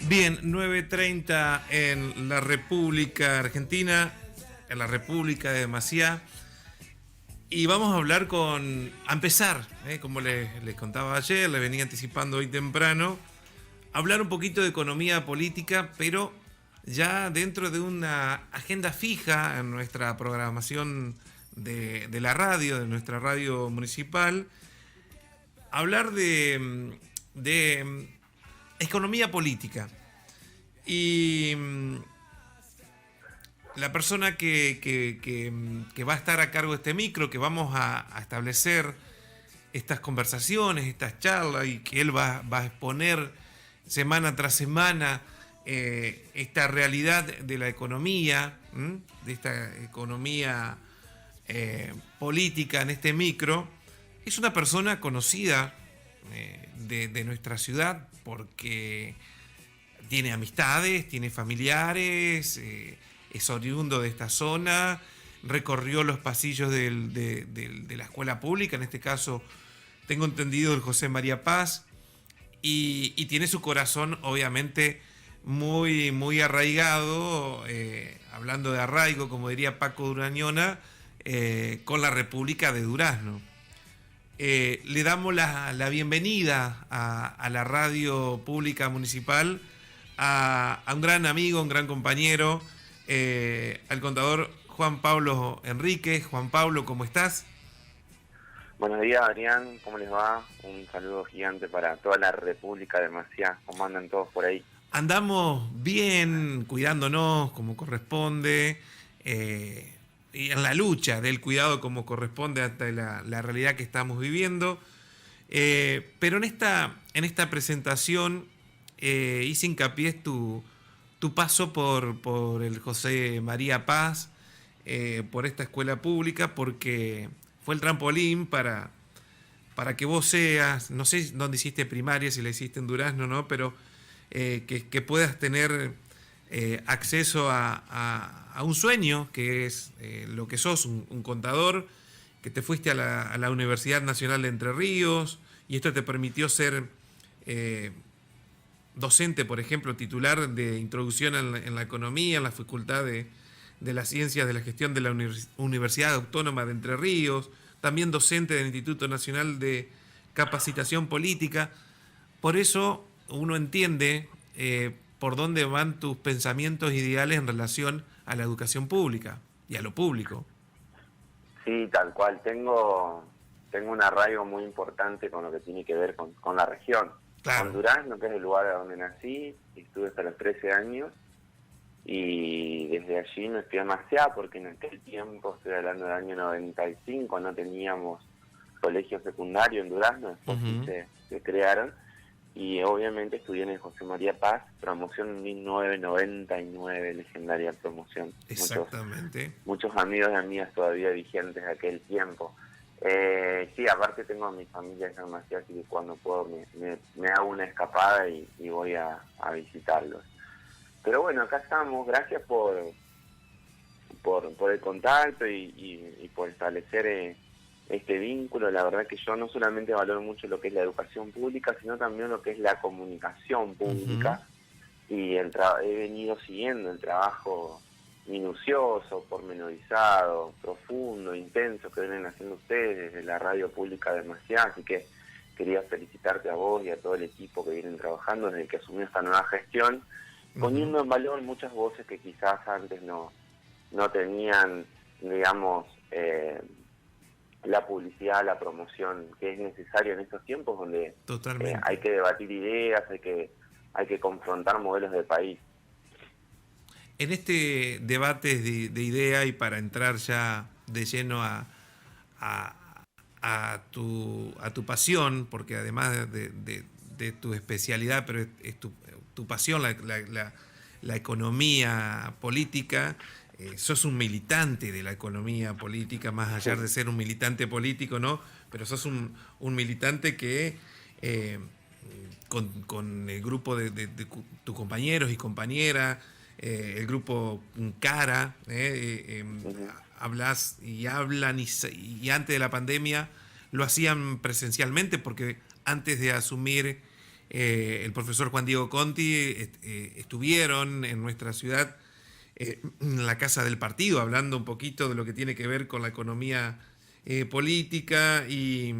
Bien, 9:30 en la República Argentina, en la República de Maciá. Y vamos a hablar a empezar, como les contaba ayer, les venía anticipando hoy temprano, hablar un poquito de economía política, pero ya dentro de una agenda fija en nuestra programación de la radio, de nuestra radio municipal, hablar de economía política. Y la persona que va a estar a cargo de este micro, que vamos a establecer estas conversaciones, estas charlas, y que él va a exponer semana tras semana esta realidad de la economía, de esta economía política en este micro, es una persona conocida de nuestra ciudad porque tiene amistades, tiene familiares, es oriundo de esta zona, recorrió los pasillos de la escuela pública, en este caso tengo entendido el José María Paz, y tiene su corazón obviamente muy, muy arraigado, hablando de arraigo, como diría Paco Durañona, con la República de Durazno. Le damos la bienvenida a la radio pública municipal, a un gran amigo, un gran compañero, al contador Juan Pablo Enríquez. Juan Pablo, ¿cómo estás? Buenos días, Adrián, ¿cómo les va? Un saludo gigante para toda la República de Maciá. ¿Cómo andan todos por ahí? Andamos bien, cuidándonos como corresponde, y en la lucha del cuidado como corresponde ante la realidad que estamos viviendo. Pero en esta presentación hice hincapié tu paso por el José María Paz, por esta escuela pública, porque fue el trampolín para que vos seas, no sé dónde hiciste primaria, si la hiciste en Durazno, ¿no? Pero que puedas tener acceso a un sueño, que es lo que sos, un contador, que te fuiste a la Universidad Nacional de Entre Ríos, y esto te permitió ser docente, por ejemplo, titular de introducción en la economía, en la Facultad de las Ciencias de la Gestión de la Universidad Autónoma de Entre Ríos, también docente del Instituto Nacional de Capacitación Política. Por eso uno entiende por dónde van tus pensamientos ideales en relación a la educación pública y a lo público. Sí, tal cual. Tengo un arraigo muy importante con lo que tiene que ver con la región. Claro. Con Durazno, que es el lugar donde nací, estuve hasta los 13 años, y desde allí me fui a Maciá, porque en aquel tiempo, estoy hablando del año 95, no teníamos colegio secundario en Durazno, después se crearon, y obviamente estudié en el José María Paz, promoción 1999, legendaria promoción. Exactamente. Muchos amigos y amigas todavía vigentes de aquel tiempo. Sí, aparte tengo a mi familia en San Maciá, así que cuando puedo me hago una escapada y voy a visitarlos. Pero bueno, acá estamos, gracias por el contacto y por establecer este vínculo. La verdad que yo no solamente valoro mucho lo que es la educación pública, sino también lo que es la comunicación pública, y he venido siguiendo el trabajo minucioso, pormenorizado, profundo, intenso que vienen haciendo ustedes desde la radio pública de Maciá, así que quería felicitarte a vos y a todo el equipo que vienen trabajando desde que asumió esta nueva gestión, poniendo en valor muchas voces que quizás antes no tenían, digamos, la publicidad, la promoción que es necesaria en estos tiempos donde hay que debatir ideas, hay que confrontar modelos de país. En este debate de idea, y para entrar ya de lleno a tu pasión, porque además de tu especialidad, pero es tu pasión, la economía política, sos un militante de la economía política, más allá de ser un militante político, ¿no? Pero sos un militante que con el grupo de tus compañeros y compañeras, el grupo Cara, hablas y hablan, y antes de la pandemia lo hacían presencialmente, porque antes de asumir el profesor Juan Diego Conti estuvieron en nuestra ciudad, en la Casa del Partido, hablando un poquito de lo que tiene que ver con la economía política y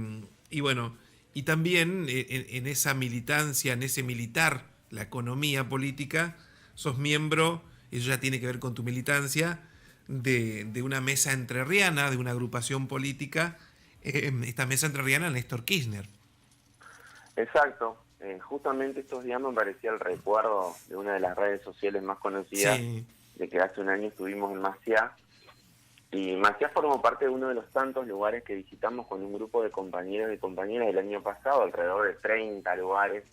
bueno, y también en esa militancia, en ese militar, la economía política, sos miembro, eso ya tiene que ver con tu militancia, de una mesa entrerriana, de una agrupación política, esta mesa entrerriana, Néstor Kirchner. Exacto. Justamente estos días me parecía el recuerdo de una de las redes sociales más conocidas, Sí. de que hace un año estuvimos en Maciá, y Maciá formó parte de uno de los tantos lugares que visitamos con un grupo de compañeros y compañeras el año pasado, alrededor de 30 lugares,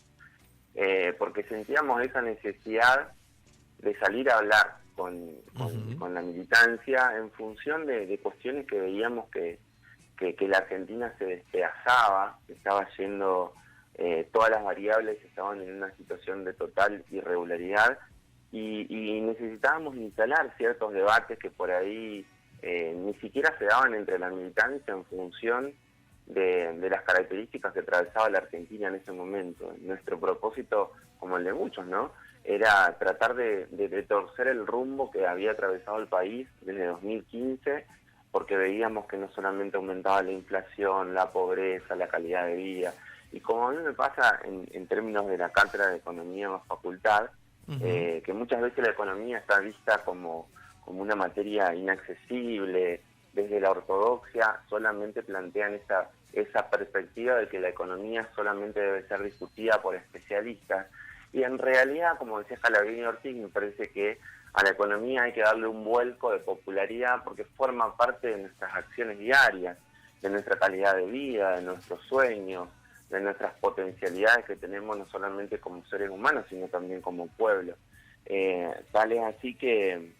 porque sentíamos esa necesidad de salir a hablar con la militancia en función de cuestiones que veíamos que la Argentina se despedazaba, que estaba yendo, todas las variables estaban en una situación de total irregularidad y necesitábamos instalar ciertos debates que por ahí ni siquiera se daban entre la militancia en función de las características que atravesaba la Argentina en ese momento. Nuestro propósito, como el de muchos, ¿no?, era tratar de torcer el rumbo que había atravesado el país desde 2015, porque veíamos que no solamente aumentaba la inflación, la pobreza, la calidad de vida, y como a mí me pasa en términos de la cátedra de economía o facultad, que muchas veces la economía está vista como una materia inaccesible. Desde la ortodoxia solamente plantean esa perspectiva de que la economía solamente debe ser discutida por especialistas, y en realidad, como decía Scalabrini Ortiz, me parece que a la economía hay que darle un vuelco de popularidad porque forma parte de nuestras acciones diarias, de nuestra calidad de vida, de nuestros sueños, de nuestras potencialidades que tenemos no solamente como seres humanos, sino también como pueblo. Tal es así que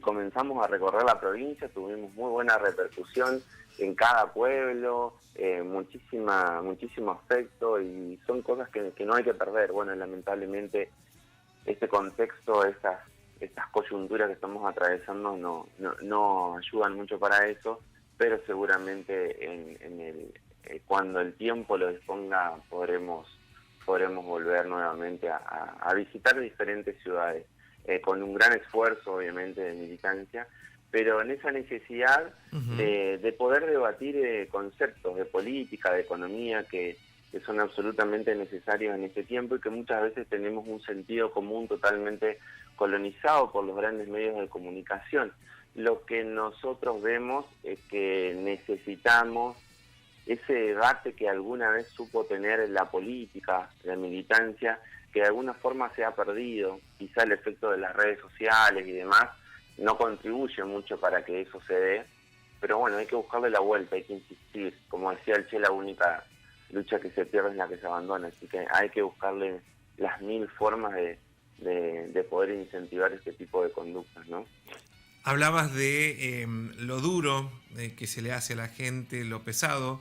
comenzamos a recorrer la provincia, tuvimos muy buena repercusión en cada pueblo, muchísimo afecto, y son cosas que no hay que perder. Bueno, lamentablemente este contexto, estas coyunturas que estamos atravesando no ayudan mucho para eso, pero seguramente cuando el tiempo lo disponga podremos volver nuevamente a visitar diferentes ciudades, con un gran esfuerzo obviamente de militancia, pero en esa necesidad de poder debatir conceptos de política, de economía que son absolutamente necesarios en este tiempo, y que muchas veces tenemos un sentido común totalmente colonizado por los grandes medios de comunicación. Lo que nosotros vemos es que necesitamos ese debate que alguna vez supo tener la política, la militancia, que de alguna forma se ha perdido. Quizá el efecto de las redes sociales y demás no contribuye mucho para que eso se dé, pero bueno, hay que buscarle la vuelta, hay que insistir. Como decía el Che, la única lucha que se pierde es la que se abandona, así que hay que buscarle las 1000 formas de poder incentivar este tipo de conductas, ¿no? Hablabas de lo duro que se le hace a la gente, lo pesado,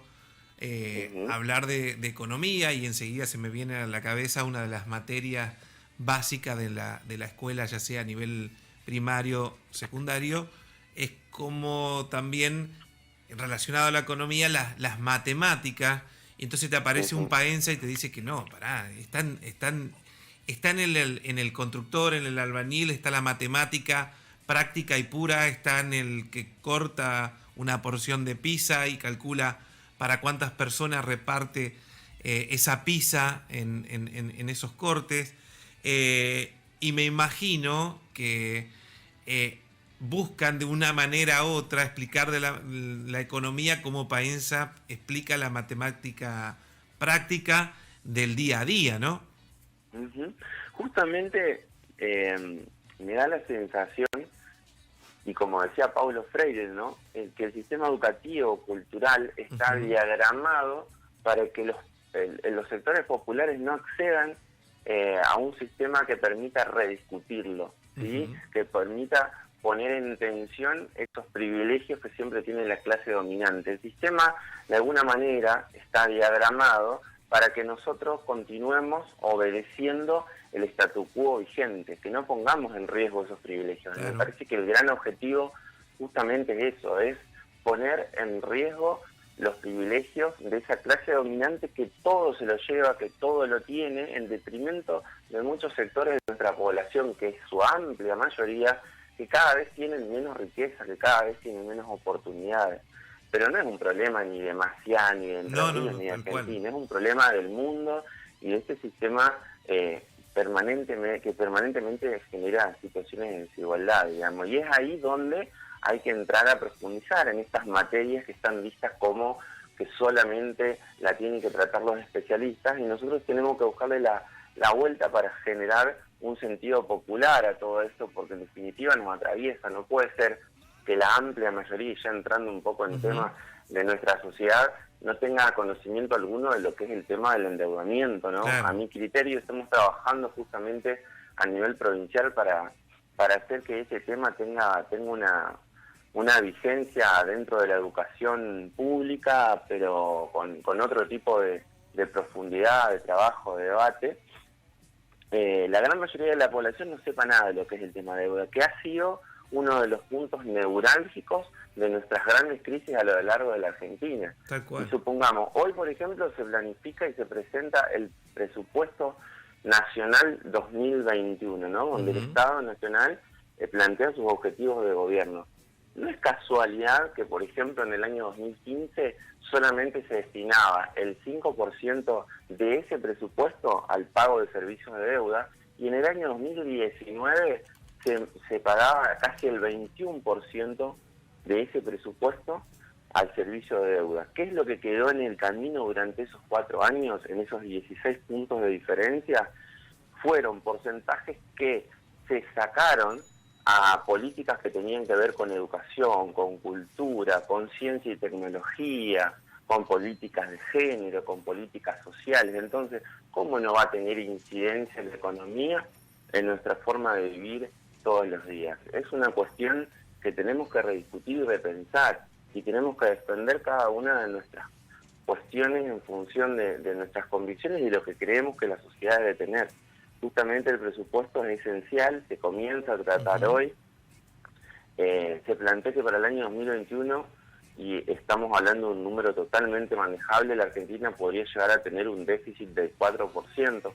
hablar de economía, y enseguida se me viene a la cabeza una de las materias básicas de la escuela, ya sea a nivel primario, secundario, es como también relacionado a la economía las matemáticas, y entonces te aparece un paense y te dice que no, pará, están en el constructor, en el albañil, está la matemática práctica y pura, está en el que corta una porción de pizza y calcula para cuántas personas reparte esa pizza en esos cortes. Y me imagino que buscan de una manera u otra explicar de la economía como Paenza explica la matemática práctica del día a día, ¿no? Justamente me da la sensación, y como decía Paulo Freire, ¿no?, que el sistema educativo cultural está diagramado para que los sectores populares no accedan a un sistema que permita rediscutirlo, ¿sí? Que permita poner en tensión estos privilegios que siempre tiene la clase dominante. El sistema, de alguna manera, está diagramado para que nosotros continuemos obedeciendo el statu quo vigente, que no pongamos en riesgo esos privilegios. Claro. Me parece que el gran objetivo justamente es eso, es poner en riesgo los privilegios de esa clase dominante que todo se lo lleva, que todo lo tiene, en detrimento de muchos sectores de nuestra población, que es su amplia mayoría, que cada vez tienen menos riqueza, que cada vez tienen menos oportunidades. Pero no es un problema ni de Maciá, ni de Entre Ríos, ni de Argentina, es un problema del mundo y de este sistema que permanentemente genera situaciones de desigualdad, digamos. Y es ahí donde hay que entrar a profundizar en estas materias que están vistas como que solamente la tienen que tratar los especialistas, y nosotros tenemos que buscarle la vuelta para generar un sentido popular a todo esto, porque en definitiva nos atraviesa. No puede ser que la amplia mayoría, ya entrando un poco en temas de nuestra sociedad, no tenga conocimiento alguno de lo que es el tema del endeudamiento, ¿no? Claro. A mi criterio estamos trabajando justamente a nivel provincial para hacer que ese tema tenga una vigencia dentro de la educación pública, pero con otro tipo de profundidad, de trabajo, de debate. La gran mayoría de la población no sepa nada de lo que es el tema de deuda, que ha sido uno de los puntos neurálgicos de nuestras grandes crisis a lo largo de la Argentina. Tal cual. Y supongamos, hoy por ejemplo se planifica y se presenta el presupuesto nacional 2021, ¿no? Donde el Estado Nacional plantea sus objetivos de gobierno. No es casualidad que, por ejemplo, en el año 2015 solamente se destinaba el 5% de ese presupuesto al pago de servicios de deuda, y en el año 2019 se pagaba casi el 21% de ese presupuesto al servicio de deuda. ¿Qué es lo que quedó en el camino durante esos 4 años, en esos 16 puntos de diferencia? Fueron porcentajes que se sacaron a políticas que tenían que ver con educación, con cultura, con ciencia y tecnología, con políticas de género, con políticas sociales. Entonces, ¿cómo no va a tener incidencia en la economía, en nuestra forma de vivir todos los días? Es una cuestión que tenemos que rediscutir y repensar, y tenemos que defender cada una de nuestras cuestiones en función de nuestras convicciones y de lo que creemos que la sociedad debe tener. Justamente el presupuesto es esencial, se comienza a tratar hoy. Se plantea que para el año 2021, y estamos hablando de un número totalmente manejable, la Argentina podría llegar a tener un déficit del 4%.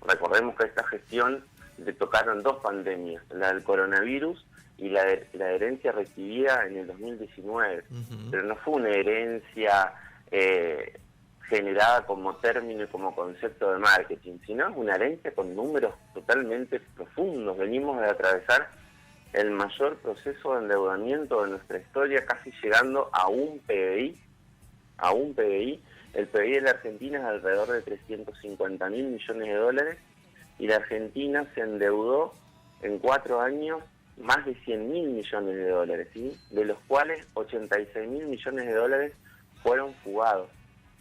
Recordemos que a esta gestión le tocaron 2 pandemias, la del coronavirus y la herencia recibida en el 2019. Pero no fue una herencia generada como término y como concepto de marketing, sino es una herencia con números totalmente profundos. Venimos de atravesar el mayor proceso de endeudamiento de nuestra historia, casi llegando a un PBI. El PBI de la Argentina es alrededor de 350.000 millones de dólares, y la Argentina se endeudó en 4 años más de 100.000 millones de dólares, ¿sí? De los cuales 86.000 millones de dólares fueron fugados.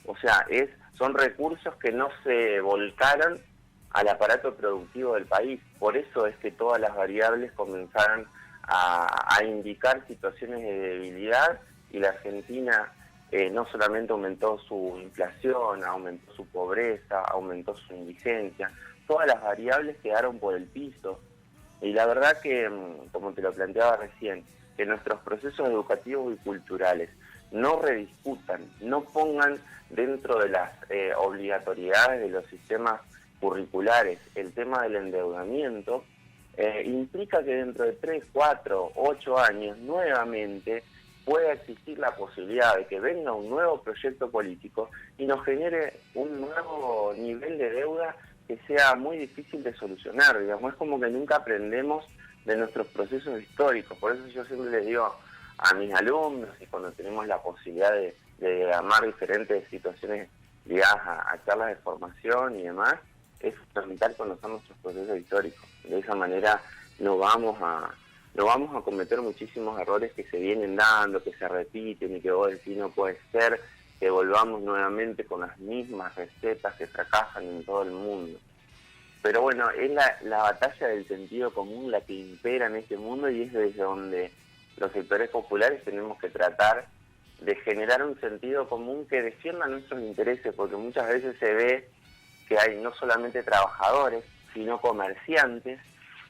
O sea, son recursos que no se volcaron al aparato productivo del país. Por eso es que todas las variables comenzaron a indicar situaciones de debilidad, y la Argentina no solamente aumentó su inflación, aumentó su pobreza, aumentó su indigencia. Todas las variables quedaron por el piso. Y la verdad que, como te lo planteaba recién, que nuestros procesos educativos y culturales no rediscutan, no pongan dentro de las obligatoriedades de los sistemas curriculares el tema del endeudamiento, implica que dentro de 3, 4, 8 años nuevamente pueda existir la posibilidad de que venga un nuevo proyecto político y nos genere un nuevo nivel de deuda que sea muy difícil de solucionar. Digamos, es como que nunca aprendemos de nuestros procesos históricos. Por eso yo siempre les digo a mis alumnos, y cuando tenemos la posibilidad de diagramar diferentes situaciones ligadas a charlas de formación y demás, es fundamental conocer nuestros procesos históricos. De esa manera no vamos a cometer muchísimos errores que se vienen dando, que se repiten, y que vos decís no puede ser que volvamos nuevamente con las mismas recetas que fracasan en todo el mundo. Pero bueno, es la batalla del sentido común la que impera en este mundo, y es desde donde los sectores populares tenemos que tratar de generar un sentido común que defienda nuestros intereses, porque muchas veces se ve que hay no solamente trabajadores, sino comerciantes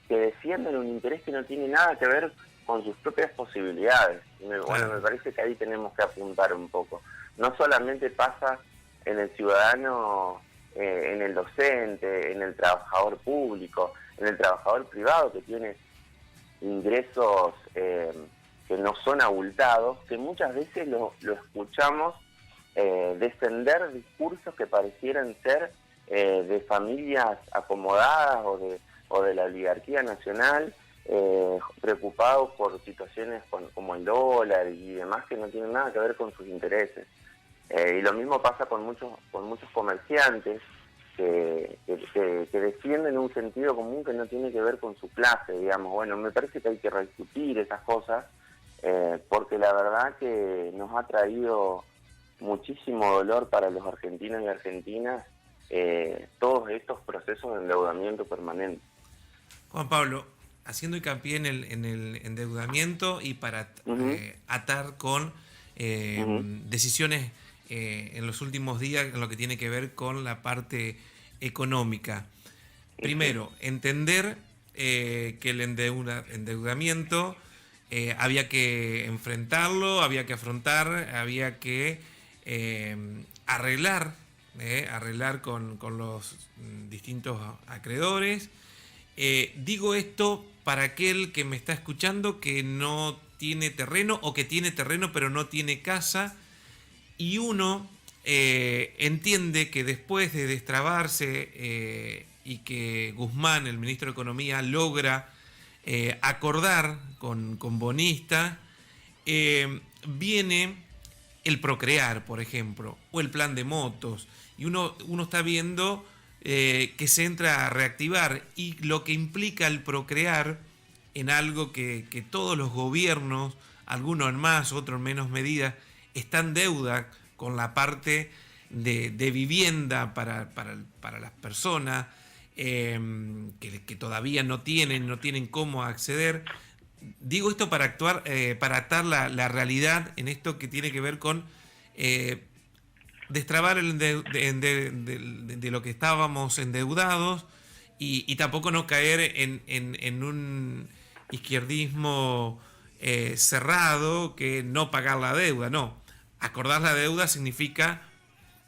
que defienden un interés que no tiene nada que ver con sus propias posibilidades. Bueno, me parece que ahí tenemos que apuntar un poco. No solamente pasa en el ciudadano, en el docente, en el trabajador público, en el trabajador privado que tiene ingresos que no son abultados, que muchas veces lo escuchamos defender discursos que parecieran ser de familias acomodadas o de la oligarquía nacional, preocupados por situaciones como el dólar y demás que no tienen nada que ver con sus intereses. Y lo mismo pasa con muchos comerciantes que defienden un sentido común que no tiene que ver con su clase, digamos. Bueno, me parece que hay que rediscutir esas cosas, porque la verdad que nos ha traído muchísimo dolor para los argentinos y argentinas todos estos procesos de endeudamiento permanente. Juan Pablo, haciendo hincapié en el endeudamiento y para atar con decisiones en los últimos días en lo que tiene que ver con la parte económica. Primero, entender que el endeudamiento había que enfrentarlo, había que afrontar, había que arreglar con los distintos acreedores. Digo esto para aquel que me está escuchando que no tiene terreno o que tiene terreno pero no tiene casa, y uno entiende que después de destrabarse y que Guzmán, el ministro de Economía, logra acordar con bonistas, viene el Procrear, por ejemplo, o el plan de motos, y uno está viendo que se entra a reactivar, y lo que implica el Procrear en algo que todos los gobiernos, algunos en más, otros en menos medida, están deuda con la parte de vivienda para las personas que todavía no tienen cómo acceder. Digo esto para atar la realidad en esto que tiene que ver con destrabar de lo que estábamos endeudados, y tampoco no caer en un izquierdismo cerrado, que no pagar la deuda. No, acordar la deuda significa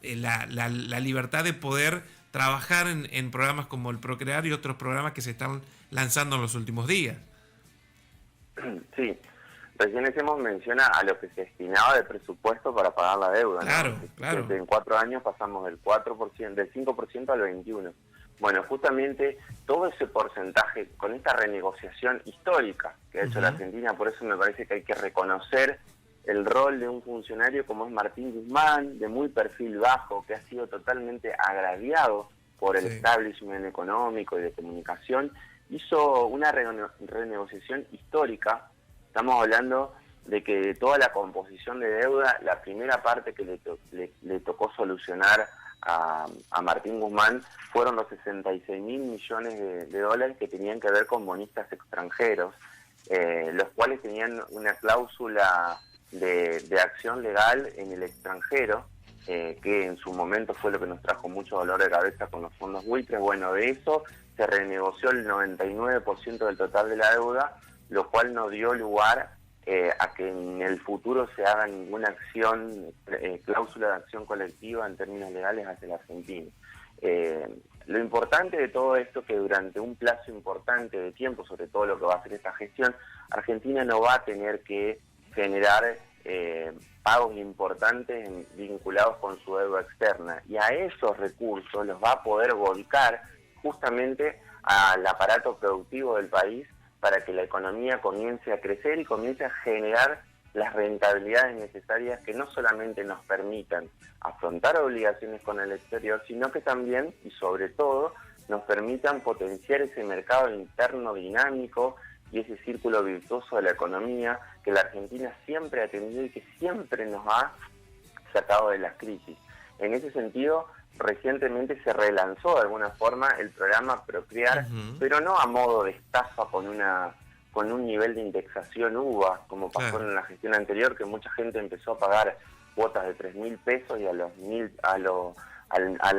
la libertad de poder trabajar en programas como el Procrear y otros programas que se están lanzando en los últimos días. Sí, recién hacemos mención a lo que se destinaba de presupuesto para pagar la deuda. Claro, ¿no? claro. En 4 años pasamos del 4%, del 5% al 21%. Bueno, justamente todo ese porcentaje, con esta renegociación histórica que ha hecho la Argentina, por eso me parece que hay que reconocer el rol de un funcionario como es Martín Guzmán, de muy perfil bajo, que ha sido totalmente agraviado por el establishment económico y de comunicación. Hizo una renegociación histórica. Estamos hablando de que toda la composición de deuda, la primera parte que le tocó solucionar a Martín Guzmán fueron los 66.000 millones de dólares que tenían que ver con bonistas extranjeros, los cuales tenían una cláusula de acción legal en el extranjero, que en su momento fue lo que nos trajo mucho dolor de cabeza con los fondos buitres. Bueno, de eso se renegoció el 99% del total de la deuda, lo cual no dio lugar a que en el futuro se haga ninguna acción, cláusula de acción colectiva en términos legales hacia la Argentina. Lo importante de todo esto es que durante un plazo importante de tiempo, sobre todo lo que va a hacer esta gestión, Argentina no va a tener que generar pagos importantes vinculados con su deuda externa, y a esos recursos los va a poder volcar justamente al aparato productivo del país para que la economía comience a crecer y comience a generar las rentabilidades necesarias que no solamente nos permitan afrontar obligaciones con el exterior, sino que también y sobre todo nos permitan potenciar ese mercado interno dinámico y ese círculo virtuoso de la economía que la Argentina siempre ha tenido y que siempre nos ha sacado de las crisis. En ese sentido, recientemente se relanzó de alguna forma el programa Procrear, pero no a modo de estafa con un nivel de indexación UVA, como pasó en la gestión anterior, que mucha gente empezó a pagar cuotas de 3.000 pesos y al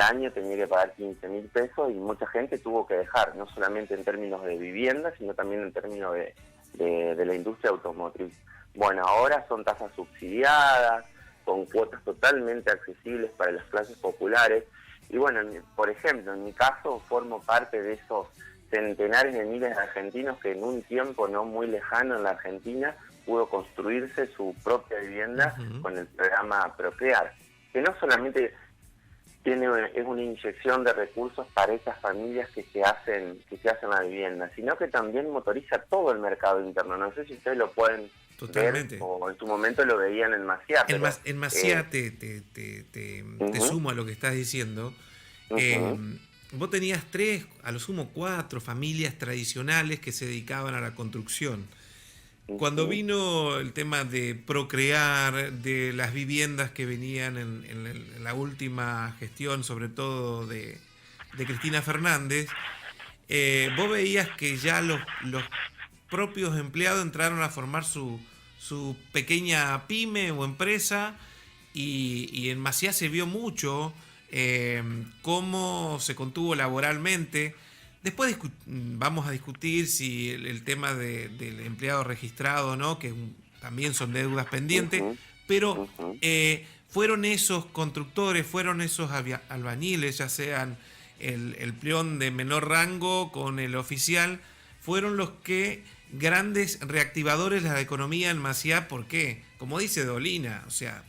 año tenía que pagar 15.000 pesos, y mucha gente tuvo que dejar, no solamente en términos de vivienda, sino también en términos de de la industria automotriz. Bueno, ahora son tasas subsidiadas, con cuotas totalmente accesibles para las clases populares. Y bueno, por ejemplo, en mi caso formo parte de esos centenares de miles de argentinos que en un tiempo no muy lejano en la Argentina pudo construirse su propia vivienda con el programa Procrear, que no solamente es una inyección de recursos para esas familias que se hacen la vivienda, sino que también motoriza todo el mercado interno. No sé si ustedes lo pueden Totalmente ver, o en su momento lo veían en Maciá. En Maciá te sumo a lo que estás diciendo. Vos tenías 3, a lo sumo 4 familias tradicionales que se dedicaban a la construcción. Cuando vino el tema de Procrear, de las viviendas que venían en la última gestión, sobre todo de Cristina Fernández, vos veías que ya los propios empleados entraron a formar su pequeña pyme o empresa, y en Maciá se vio mucho cómo se contuvo laboralmente. Después vamos a discutir si el tema del empleado registrado, ¿no? Que también son deudas pendientes, pero fueron esos constructores, fueron esos albañiles, ya sean el peón de menor rango con el oficial, fueron los que grandes reactivadores de la economía en Maciá. ¿Por qué? Como dice Dolina, o sea,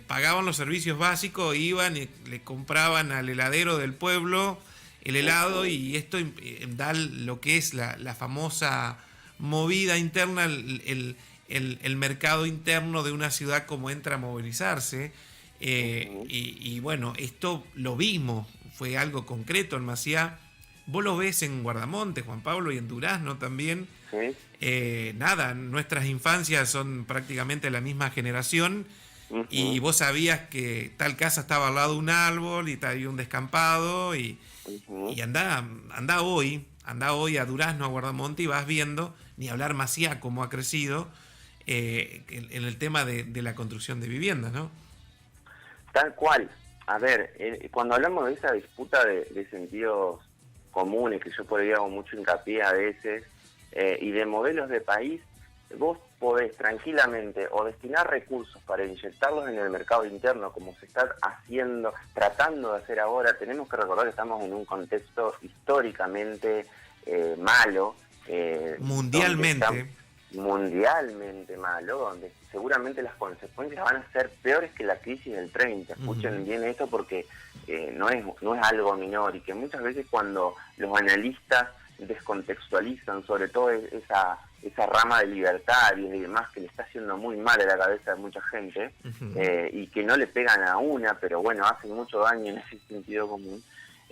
pagaban los servicios básicos, iban y le compraban al heladero del pueblo el helado, y esto da lo que es la famosa movida interna, el mercado interno de una ciudad, como entra a movilizarse. Y bueno, esto lo vimos, fue algo concreto en Maciá. Vos lo ves en Guardamonte, Juan Pablo, y en Durazno también. Nada, nuestras infancias son prácticamente la misma generación, y vos sabías que tal casa estaba al lado de un árbol y había un descampado, y anda hoy a Durazno, a Guardamonte, y vas viendo, ni hablar Maciá cómo ha crecido en el tema de la construcción de viviendas, ¿no? Tal cual. A ver, cuando hablamos de esa disputa de sentidos comunes, que yo por ahí hago mucho hincapié a veces, y de modelos de país, vos podés tranquilamente o destinar recursos para inyectarlos en el mercado interno, como se está haciendo, tratando de hacer ahora. Tenemos que recordar que estamos en un contexto históricamente malo. Mundialmente Malo, donde seguramente las consecuencias van a ser peores que la crisis del 30. Escuchen bien esto, porque no es algo menor, y que muchas veces cuando los analistas descontextualizan, sobre todo esa rama de libertarios y demás, que le está haciendo muy mal a la cabeza de mucha gente, y que no le pegan a una, pero bueno, hacen mucho daño en ese sentido común,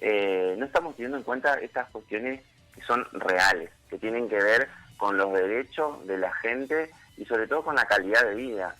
no estamos teniendo en cuenta estas cuestiones que son reales, que tienen que ver con los derechos de la gente y sobre todo con la calidad de vida.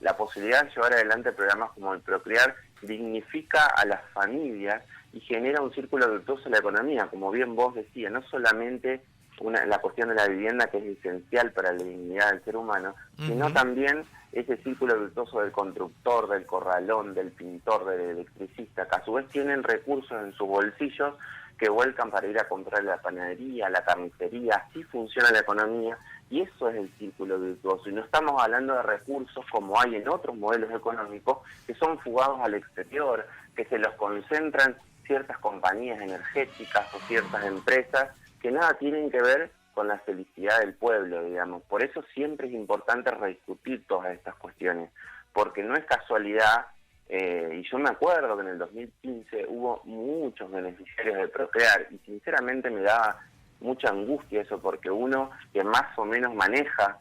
La posibilidad de llevar adelante programas como el Procrear dignifica a las familias y genera un círculo virtuoso en la economía, como bien vos decías, no solamente la cuestión de la vivienda, que es esencial para la dignidad del ser humano, sino también ese círculo virtuoso del constructor, del corralón, del pintor, del electricista, que a su vez tienen recursos en sus bolsillos que vuelcan para ir a comprar la panadería, la carnicería. Así funciona la economía, y eso es el círculo virtuoso. Y no estamos hablando de recursos como hay en otros modelos económicos, que son fugados al exterior, que se los concentran ciertas compañías energéticas o ciertas empresas, que nada tienen que ver con la felicidad del pueblo, digamos. Por eso siempre es importante rediscutir todas estas cuestiones, porque no es casualidad. Y yo me acuerdo que en el 2015 hubo muchos beneficiarios de Procrear, y sinceramente me daba mucha angustia eso, porque uno que más o menos maneja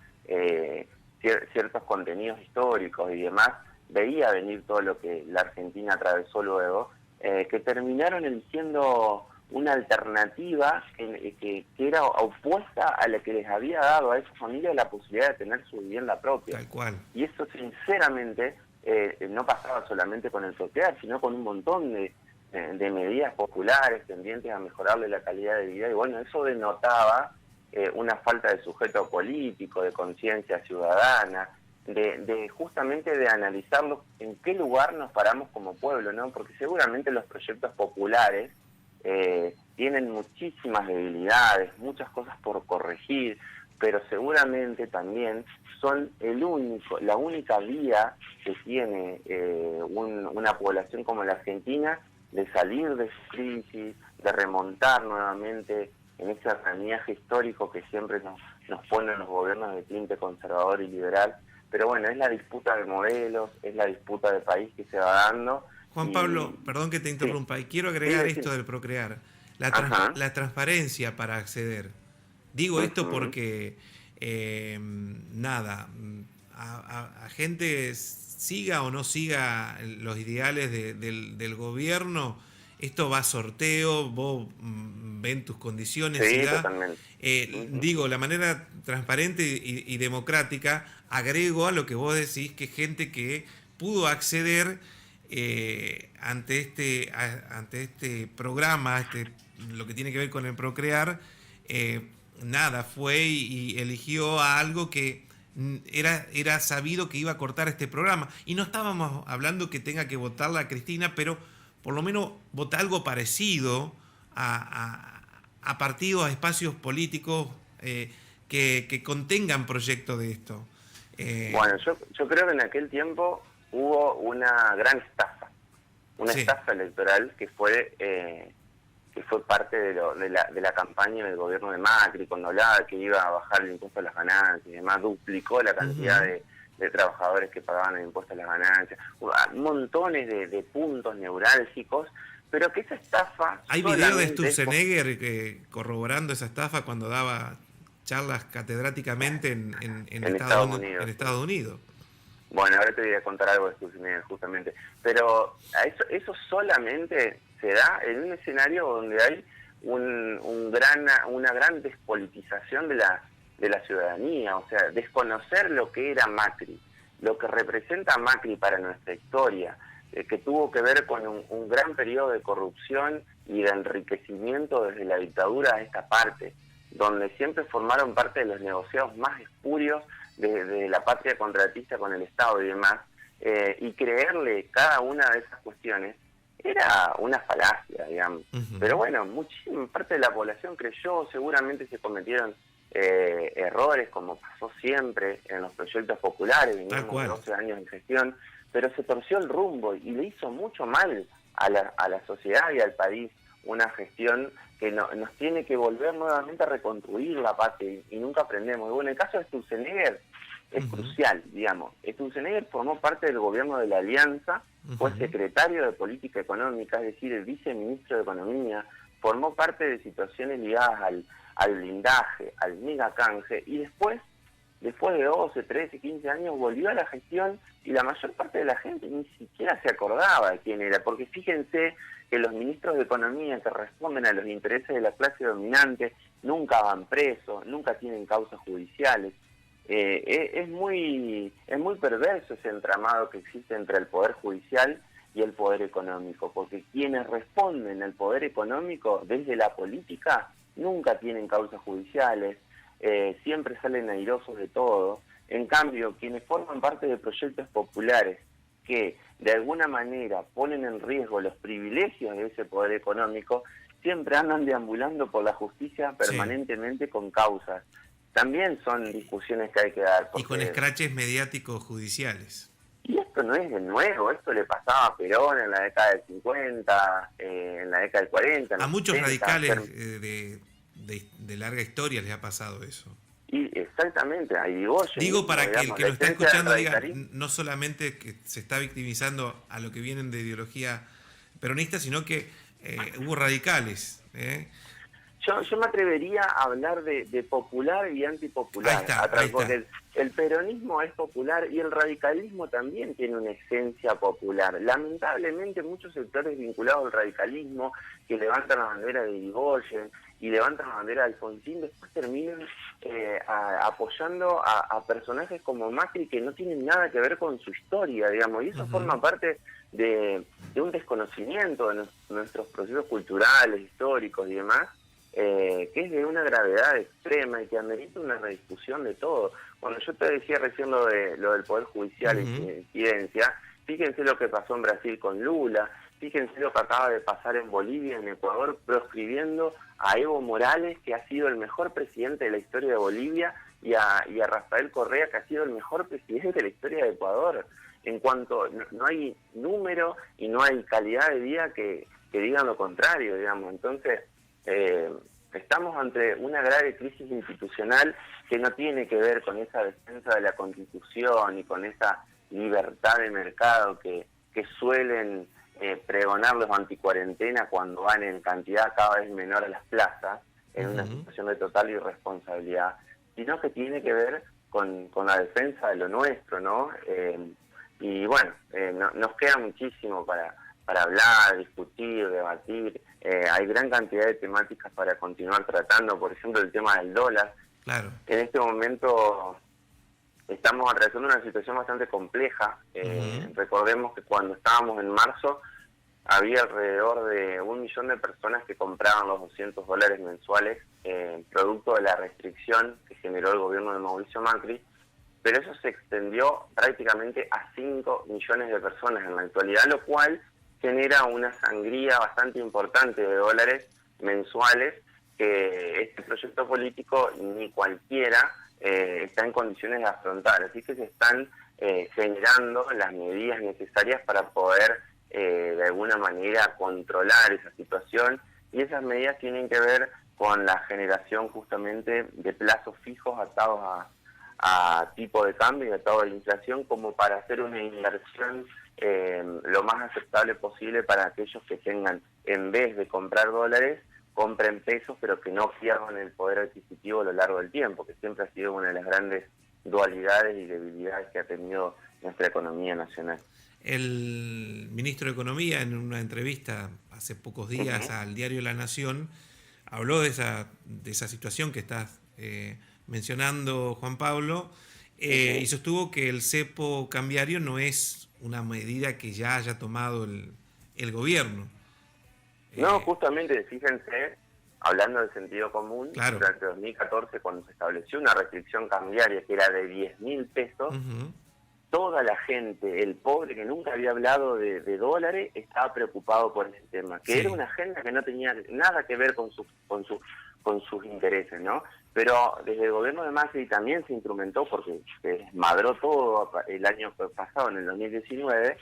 ciertos contenidos históricos y demás, veía venir todo lo que la Argentina atravesó luego, que terminaron eligiendo una alternativa que era opuesta a la que les había dado a esas familias la posibilidad de tener su vivienda propia. Tal cual. Y eso sinceramente no pasaba solamente con el Procrear, sino con un montón de medidas populares tendientes a mejorarle la calidad de vida. Y bueno, eso denotaba una falta de sujeto político, de conciencia ciudadana, justamente de analizarlo en qué lugar nos paramos como pueblo, ¿no? Porque seguramente los proyectos populares tienen muchísimas debilidades, muchas cosas por corregir, pero seguramente también son la única vía que tiene una población como la Argentina de salir de su crisis, de remontar nuevamente en ese andamiaje histórico que siempre nos ponen los gobiernos de tinte conservador y liberal. Pero bueno, es la disputa de modelos, es la disputa de país que se va dando. Juan Pablo, perdón que te interrumpa, y quiero agregar esto del procrear, la transparencia para acceder. Digo esto porque, a gente siga o no siga los ideales del gobierno, esto va a sorteo, vos ven tus condiciones. Sí, totalmente. Digo, la manera transparente y democrática, agrego a lo que vos decís, que gente que pudo acceder ante este programa, lo que tiene que ver con el procrear, fue y eligió a algo que era sabido que iba a cortar este programa. Y no estábamos hablando que tenga que votarla a Cristina, pero por lo menos votar algo parecido a partidos, a espacios políticos que contengan proyectos de esto. Bueno, yo creo que en aquel tiempo hubo una gran estafa, estafa electoral que fue parte de la campaña del gobierno de Macri, cuando hablaba que iba a bajar el impuesto a las ganancias y demás, duplicó la cantidad de trabajadores que pagaban el impuesto a las ganancias, montones de puntos neurálgicos, pero que esa estafa... Hay video de Sturzenegger corroborando esa estafa cuando daba charlas catedráticamente en Estados Unidos. Bueno, ahora te voy a contar algo de Sturzenegger justamente, pero eso solamente se da en un escenario donde hay una gran despolitización de la ciudadanía, o sea, desconocer lo que era Macri, lo que representa Macri para nuestra historia, que tuvo que ver con un gran periodo de corrupción y de enriquecimiento desde la dictadura a esta parte, donde siempre formaron parte de los negociados más espurios de la patria contratista con el Estado y demás, y creerle cada una de esas cuestiones era una falacia, digamos. Pero bueno, muchísima parte de la población creyó, seguramente se cometieron errores, como pasó siempre en los proyectos populares, veníamos de 12 años en gestión, pero se torció el rumbo y le hizo mucho mal a la sociedad y al país una gestión que nos tiene que volver nuevamente a reconstruir la patria y nunca aprendemos. Y bueno, el caso de Sturzenegger es crucial, digamos. Sturzenegger formó parte del gobierno de la Alianza, fue secretario de Política Económica, es decir, el viceministro de Economía, formó parte de situaciones ligadas al blindaje, al megacanje, y después de 12, 13, 15 años volvió a la gestión y la mayor parte de la gente ni siquiera se acordaba de quién era, porque fíjense que los ministros de Economía que responden a los intereses de la clase dominante nunca van presos, nunca tienen causas judiciales. Es muy perverso ese entramado que existe entre el poder judicial y el poder económico, porque quienes responden al poder económico desde la política nunca tienen causas judiciales, siempre salen airosos de todo. En cambio, quienes forman parte de proyectos populares que de alguna manera ponen en riesgo los privilegios de ese poder económico, siempre andan deambulando por la justicia permanentemente con causas. También son discusiones que hay que dar. Y con escraches mediáticos judiciales. Y esto no es de nuevo, esto le pasaba a Perón en la década del 50, en la década del 40. A muchos radicales de larga historia les ha pasado eso. Y exactamente, a Irigoyen. Digo para que el que lo está escuchando diga, no solamente que se está victimizando a lo que vienen de ideología peronista, sino que hubo radicales. Yo me atrevería a hablar de popular y antipopular. Porque el peronismo es popular y el radicalismo también tiene una esencia popular. Lamentablemente muchos sectores vinculados al radicalismo que levantan la bandera de Irigoyen y levantan la bandera de Alfonsín después terminan apoyando a personajes como Macri que no tienen nada que ver con su historia, digamos, y eso forma parte de un desconocimiento de nuestros procesos culturales, históricos y demás, que es de una gravedad extrema y que amerita una rediscusión de todo. Cuando yo te decía recién lo del Poder Judicial y su incidencia, fíjense lo que pasó en Brasil con Lula, fíjense lo que acaba de pasar en Bolivia, en Ecuador, proscribiendo a Evo Morales, que ha sido el mejor presidente de la historia de Bolivia, y a Rafael Correa, que ha sido el mejor presidente de la historia de Ecuador. En cuanto no hay número y no hay calidad de vida que digan lo contrario, digamos. Entonces, estamos ante una grave crisis institucional que no tiene que ver con esa defensa de la Constitución y con esa libertad de mercado que suelen pregonar los anticuarentena cuando van en cantidad cada vez menor a las plazas, en una situación de total irresponsabilidad, sino que tiene que ver con la defensa de lo nuestro, ¿no? Y bueno, nos queda muchísimo para hablar, discutir, debatir. Hay gran cantidad de temáticas para continuar tratando, por ejemplo, el tema del dólar. Claro. En este momento estamos atravesando una situación bastante compleja. Recordemos que cuando estábamos en marzo había alrededor de 1 millón de personas que compraban los $200 mensuales, producto de la restricción que generó el gobierno de Mauricio Macri, pero eso se extendió prácticamente a 5 millones de personas en la actualidad, lo cual genera una sangría bastante importante de dólares mensuales que este proyecto político ni cualquiera está en condiciones de afrontar. Así que se están generando las medidas necesarias para poder de alguna manera controlar esa situación, y esas medidas tienen que ver con la generación justamente de plazos fijos atados a tipo de cambio y atado a la inflación, como para hacer una inversión lo más aceptable posible para aquellos que tengan, en vez de comprar dólares, compren pesos, pero que no pierdan el poder adquisitivo a lo largo del tiempo, que siempre ha sido una de las grandes dualidades y debilidades que ha tenido nuestra economía nacional. El ministro de Economía, en una entrevista hace pocos días al diario La Nación, habló de esa situación que estás mencionando, Juan Pablo, y sostuvo que el cepo cambiario no es una medida que ya haya tomado el gobierno. No, justamente, fíjense, hablando del sentido común, claro. Durante 2014, cuando se estableció una restricción cambiaria que era de 10.000 pesos, toda la gente, el pobre que nunca había hablado de dólares, estaba preocupado por ese tema, que era una agenda que no tenía nada que ver con sus intereses, ¿no? Pero desde el gobierno de Macri también se instrumentó, porque se desmadró todo el año pasado, en el 2019,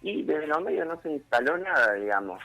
y desde los medios no se instaló nada, digamos.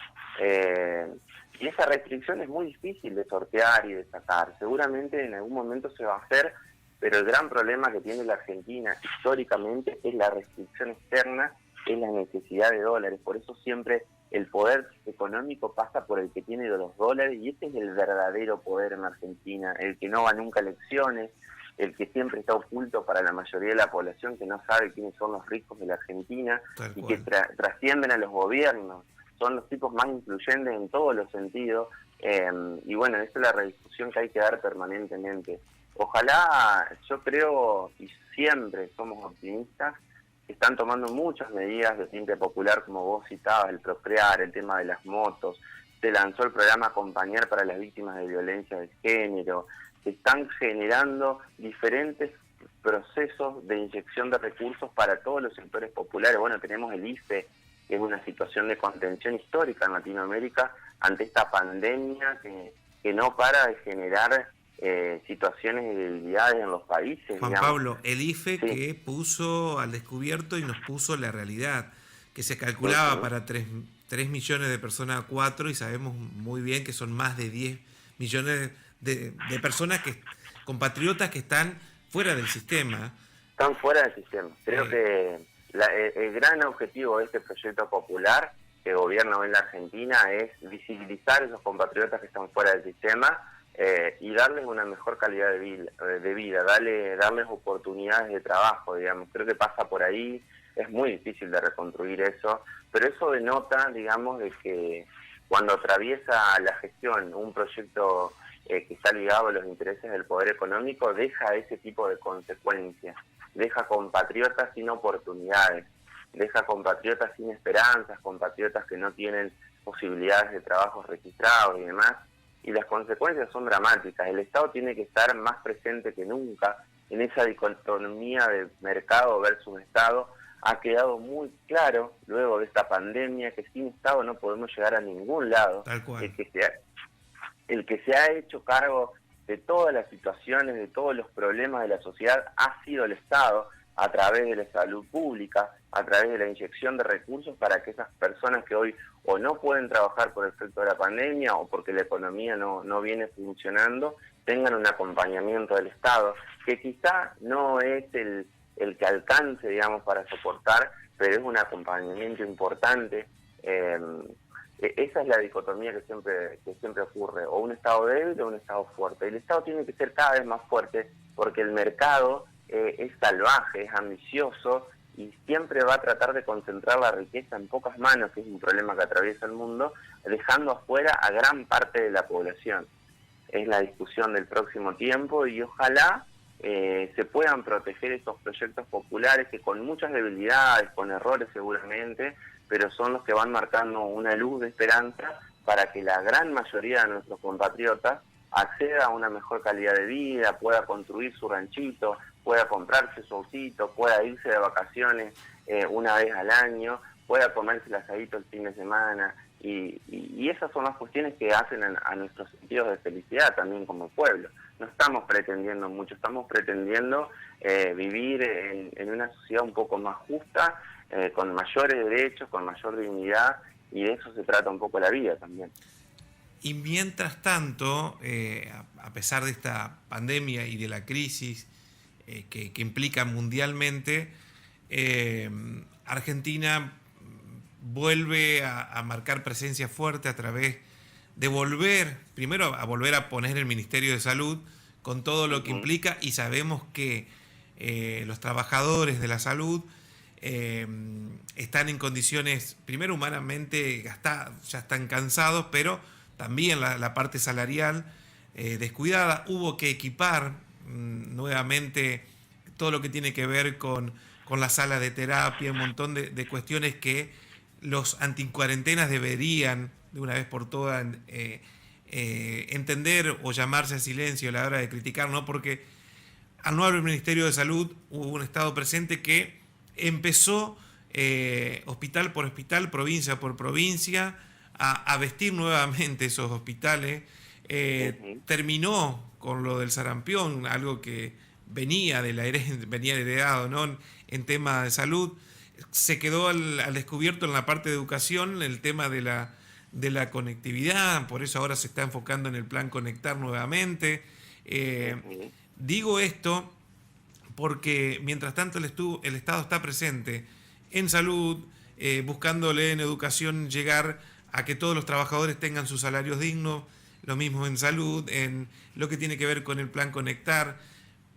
Y esa restricción es muy difícil de sortear y de sacar. Seguramente en algún momento se va a hacer, pero el gran problema que tiene la Argentina históricamente es la restricción externa, es la necesidad de dólares. Por eso siempre el poder económico pasa por el que tiene los dólares, y este es el verdadero poder en Argentina, el que no va nunca a elecciones, el que siempre está oculto para la mayoría de la población, que no sabe quiénes son los ricos de la Argentina, y que trascienden a los gobiernos. Son los tipos más influyentes en todos los sentidos, y bueno, esa es la rediscusión que hay que dar permanentemente. Ojalá, yo creo, y siempre somos optimistas, que están tomando muchas medidas de tinte popular, como vos citabas, el Procrear, el tema de las motos, se lanzó el programa Acompañar para las víctimas de violencia de género, se están generando diferentes procesos de inyección de recursos para todos los sectores populares. Bueno, tenemos el IFE, que es una situación de contención histórica en Latinoamérica ante esta pandemia que no para de generar situaciones de debilidades en los países. Juan digamos. Pablo, el IFE que puso al descubierto y nos puso la realidad, que se calculaba para 3 millones de personas a 4, y sabemos muy bien que son más de 10 millones de personas, compatriotas que están fuera del sistema. Están fuera del sistema. Creo que el gran objetivo de este proyecto popular que gobierna hoy en la Argentina es visibilizar a esos compatriotas que están fuera del sistema, y darles una mejor calidad de vida, darles oportunidades de trabajo, digamos. Creo que pasa por ahí. Es muy difícil de reconstruir eso, pero eso denota, digamos, de que cuando atraviesa la gestión un proyecto que está ligado a los intereses del poder económico, deja ese tipo de consecuencias, deja compatriotas sin oportunidades, deja compatriotas sin esperanzas, compatriotas que no tienen posibilidades de trabajo registrados y demás, y las consecuencias son dramáticas. El Estado tiene que estar más presente que nunca en esa dicotomía de mercado versus Estado. Ha quedado muy claro luego de esta pandemia que sin Estado no podemos llegar a ningún lado. Tal cual. el que se ha hecho cargo de todas las situaciones, de todos los problemas de la sociedad, ha sido el Estado, a través de la salud pública, a través de la inyección de recursos para que esas personas que hoy o no pueden trabajar por efecto de la pandemia o porque la economía no viene funcionando, tengan un acompañamiento del Estado, que quizá no es el que alcance, digamos, para soportar, pero es un acompañamiento importante. Esa es la dicotomía que siempre ocurre, o un Estado débil o un Estado fuerte. El Estado tiene que ser cada vez más fuerte porque el mercado es salvaje, es ambicioso y siempre va a tratar de concentrar la riqueza en pocas manos, que es un problema que atraviesa el mundo, dejando afuera a gran parte de la población. Es la discusión del próximo tiempo y ojalá se puedan proteger esos proyectos populares que con muchas debilidades, con errores seguramente, pero son los que van marcando una luz de esperanza para que la gran mayoría de nuestros compatriotas acceda a una mejor calidad de vida, pueda construir su ranchito, pueda comprarse su autito, pueda irse de vacaciones una vez al año, pueda comerse el asadito el fin de semana, y esas son las cuestiones que hacen a nuestros sentidos de felicidad también como pueblo. No estamos pretendiendo mucho, estamos pretendiendo vivir en una sociedad un poco más justa, con mayores derechos, con mayor dignidad, y de eso se trata un poco la vida también. Y mientras tanto, a pesar de esta pandemia y de la crisis que implica mundialmente, Argentina vuelve a marcar presencia fuerte a través de primero a volver a poner el Ministerio de Salud con todo lo que implica, y sabemos que los trabajadores de la salud están en condiciones, primero humanamente ya están cansados, pero también la parte salarial descuidada. Hubo que equipar nuevamente todo lo que tiene que ver con la sala de terapia, un montón de cuestiones que los anticuarentenas deberían, de una vez por todas, entender o llamarse a silencio a la hora de criticar, ¿no? Porque al no haber Ministerio de Salud hubo un Estado presente que empezó hospital por hospital, provincia por provincia, a vestir nuevamente esos hospitales. Terminó con lo del sarampión, algo que venía heredado, ¿no? En tema de salud. Se quedó al descubierto en la parte de educación el tema de la conectividad, por eso ahora se está enfocando en el plan Conectar nuevamente. Digo esto porque mientras tanto el Estado está presente en salud, buscándole en educación llegar a que todos los trabajadores tengan sus salarios dignos, lo mismo en salud, en lo que tiene que ver con el plan Conectar.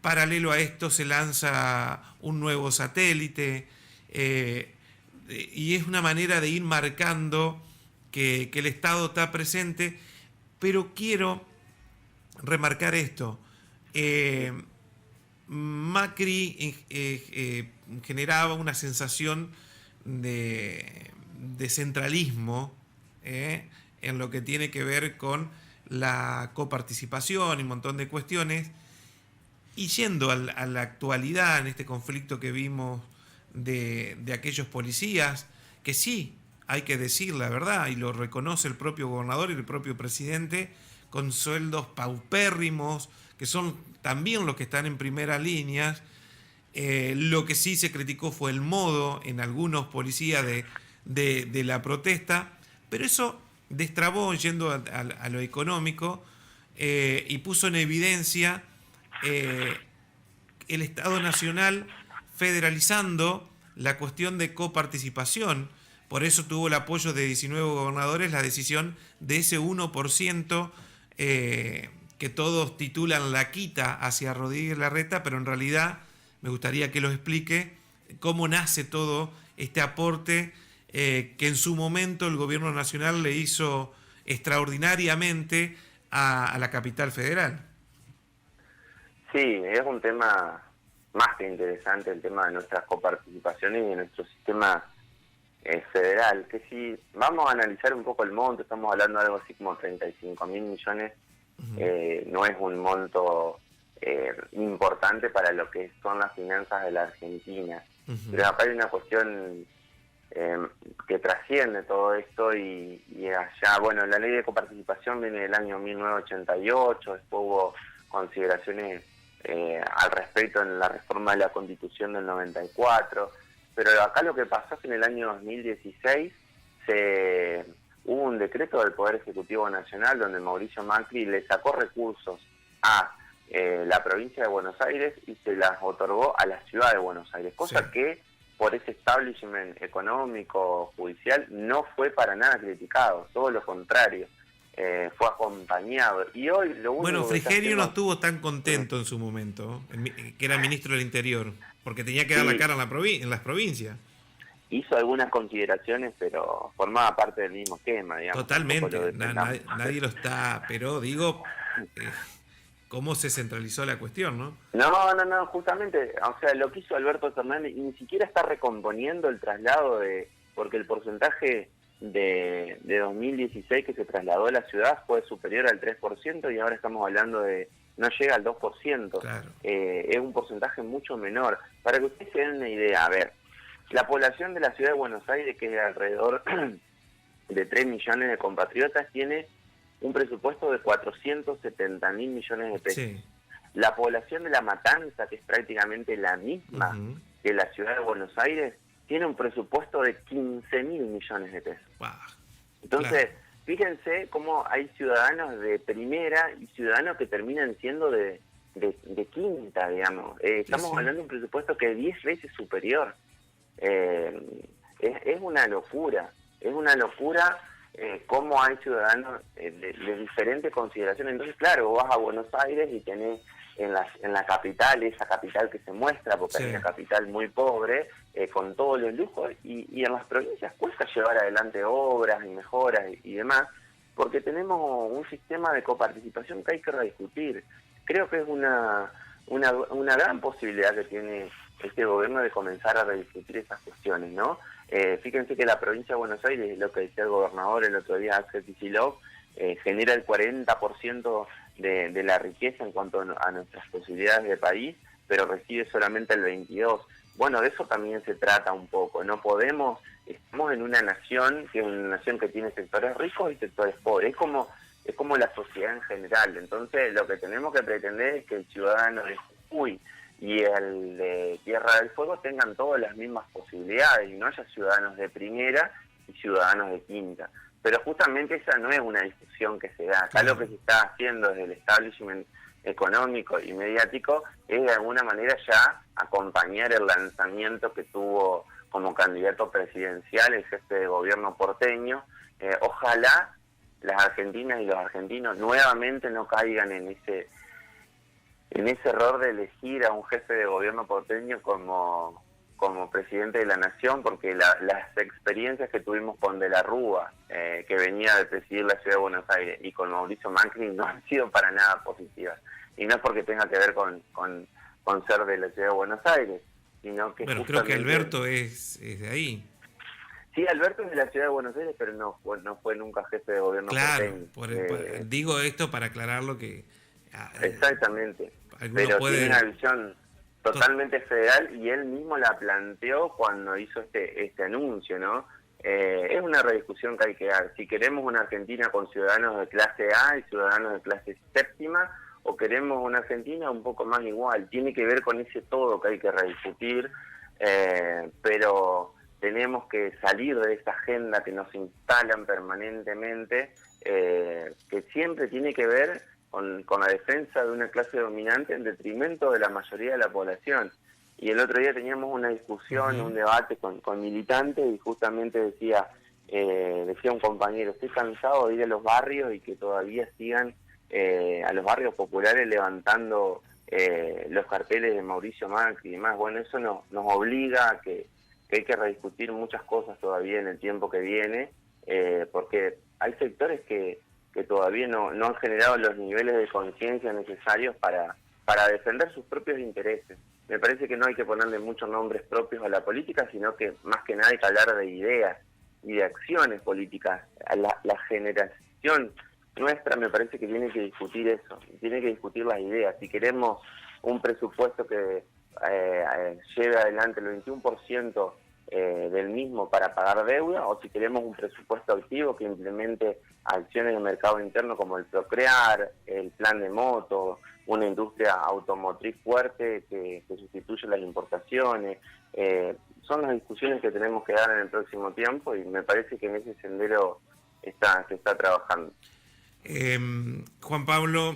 Paralelo a esto se lanza un nuevo satélite, y es una manera de ir marcando que el Estado está presente, pero quiero remarcar esto. Macri generaba una sensación de centralismo en lo que tiene que ver con la coparticipación y un montón de cuestiones, y yendo a la actualidad en este conflicto que vimos de aquellos policías, que sí, hay que decir la verdad, y lo reconoce el propio gobernador y el propio presidente, con sueldos paupérrimos, que son también los que están en primera línea. Lo que sí se criticó fue el modo en algunos policías de la protesta, pero eso destrabó, yendo a lo económico, y puso en evidencia el Estado Nacional federalizando la cuestión de coparticipación. Por eso tuvo el apoyo de 19 gobernadores la decisión de ese 1% que todos titulan la quita hacia Rodríguez Larreta, pero en realidad me gustaría que lo explique cómo nace todo este aporte que en su momento el gobierno nacional le hizo extraordinariamente a la capital federal. Sí, es un tema más que interesante, el tema de nuestras coparticipaciones y de nuestro sistema federal, que si vamos a analizar un poco el monto, estamos hablando de algo así como 35.000 millones, no es un monto importante para lo que son las finanzas de la Argentina. Pero acá hay una cuestión que trasciende todo esto y allá, bueno, la ley de coparticipación viene del año 1988, después hubo consideraciones al respecto en la reforma de la Constitución del 94, pero acá lo que pasó es que en el año 2016 hubo un decreto del Poder Ejecutivo Nacional donde Mauricio Macri le sacó recursos a la provincia de Buenos Aires y se las otorgó a la ciudad de Buenos Aires, cosa que por ese establishment económico, judicial, no fue para nada criticado, todo lo contrario, fue acompañado. Y hoy lo único Bueno, Frigerio no haciendo... estuvo tan contento en su momento, que era ministro del Interior, porque tenía que dar la Sí, cara en las provincias. hizo algunas consideraciones, pero formaba parte del mismo esquema, digamos, tampoco lo Totalmente, defendamos. nadie lo está, pero digo, cómo se centralizó la cuestión, ¿no? No, justamente, o sea, lo que hizo Alberto Fernández, y ni siquiera está recomponiendo el traslado porque el porcentaje de 2016 que se trasladó a la ciudad fue superior al 3% y ahora estamos hablando de, no llega al 2%, Claro. Es un porcentaje mucho menor. Para que ustedes se den una idea, a ver, la población de la ciudad de Buenos Aires, que es alrededor de 3 millones de compatriotas, tiene un presupuesto de 470.000 millones de pesos. Sí. La población de La Matanza, que es prácticamente la misma que la ciudad de Buenos Aires, tiene un presupuesto de 15.000 millones de pesos. Wow. Entonces, Claro. fíjense cómo hay ciudadanos de primera y ciudadanos que terminan siendo de quinta, digamos. Estamos hablando de un presupuesto que es 10 veces superior. Es una locura, cómo hay ciudadanos de diferentes consideraciones. Entonces, claro, vos vas a Buenos Aires y tenés en la capital, esa capital que se muestra, porque hay una capital muy pobre, con todos los lujos, y en las provincias cuesta llevar adelante obras y mejoras y demás, porque tenemos un sistema de coparticipación que hay que rediscutir. Creo que es una gran posibilidad que tiene este gobierno de comenzar a rediscutir esas cuestiones, ¿no? Fíjense que la provincia de Buenos Aires, lo que decía el gobernador el otro día, Axel Kicillof, genera el 40% de la riqueza en cuanto a nuestras posibilidades de país, pero recibe solamente el 22%. Bueno, de eso también se trata un poco. No podemos, estamos en una nación que es una nación que tiene sectores ricos y sectores pobres. Es como la sociedad en general. Entonces, lo que tenemos que pretender es que el ciudadano de Jujuy y el de Tierra del Fuego tengan todas las mismas posibilidades y no haya ciudadanos de primera y ciudadanos de quinta. Pero justamente esa no es una discusión que se da. Acá lo que se está haciendo desde el establishment económico y mediático es de alguna manera ya acompañar el lanzamiento que tuvo como candidato presidencial el jefe de gobierno porteño. Ojalá las argentinas y los argentinos nuevamente no caigan en ese error de elegir a un jefe de gobierno porteño como presidente de la nación, porque las experiencias que tuvimos con De la Rúa, que venía de presidir la ciudad de Buenos Aires, y con Mauricio Macri no han sido para nada positivas. Y no es porque tenga que ver con ser de la ciudad de Buenos Aires, sino que Bueno, justamente... creo que Alberto es de ahí. Sí, Alberto es de la ciudad de Buenos Aires, pero no fue nunca jefe de gobierno Claro, porteño. digo esto para aclararlo que... Exactamente, pero tiene una visión totalmente federal y él mismo la planteó cuando hizo este anuncio, ¿no? Es una rediscusión que hay que dar. Si queremos una Argentina con ciudadanos de clase A y ciudadanos de clase séptima, o queremos una Argentina un poco más igual, tiene que ver con ese todo que hay que rediscutir, pero tenemos que salir de esa agenda que nos instalan permanentemente, que siempre tiene que ver con la defensa de una clase dominante en detrimento de la mayoría de la población. Y el otro día teníamos una discusión, un debate con militantes y justamente decía un compañero, estoy cansado de ir a los barrios y que todavía sigan a los barrios populares levantando los carteles de Mauricio Macri y demás. Bueno, eso nos obliga a que hay que rediscutir muchas cosas todavía en el tiempo que viene, porque hay sectores que todavía no han generado los niveles de conciencia necesarios para defender sus propios intereses. Me parece que no hay que ponerle muchos nombres propios a la política, sino que más que nada hay que hablar de ideas y de acciones políticas. La generación nuestra me parece que tiene que discutir eso, tiene que discutir las ideas. Si queremos un presupuesto que lleve adelante el 21% del mismo para pagar deuda, o si queremos un presupuesto activo que implemente acciones de mercado interno como el Procrear, el plan de moto, una industria automotriz fuerte que sustituya las importaciones. Son las discusiones que tenemos que dar en el próximo tiempo y me parece que en ese sendero se está trabajando. Juan Pablo,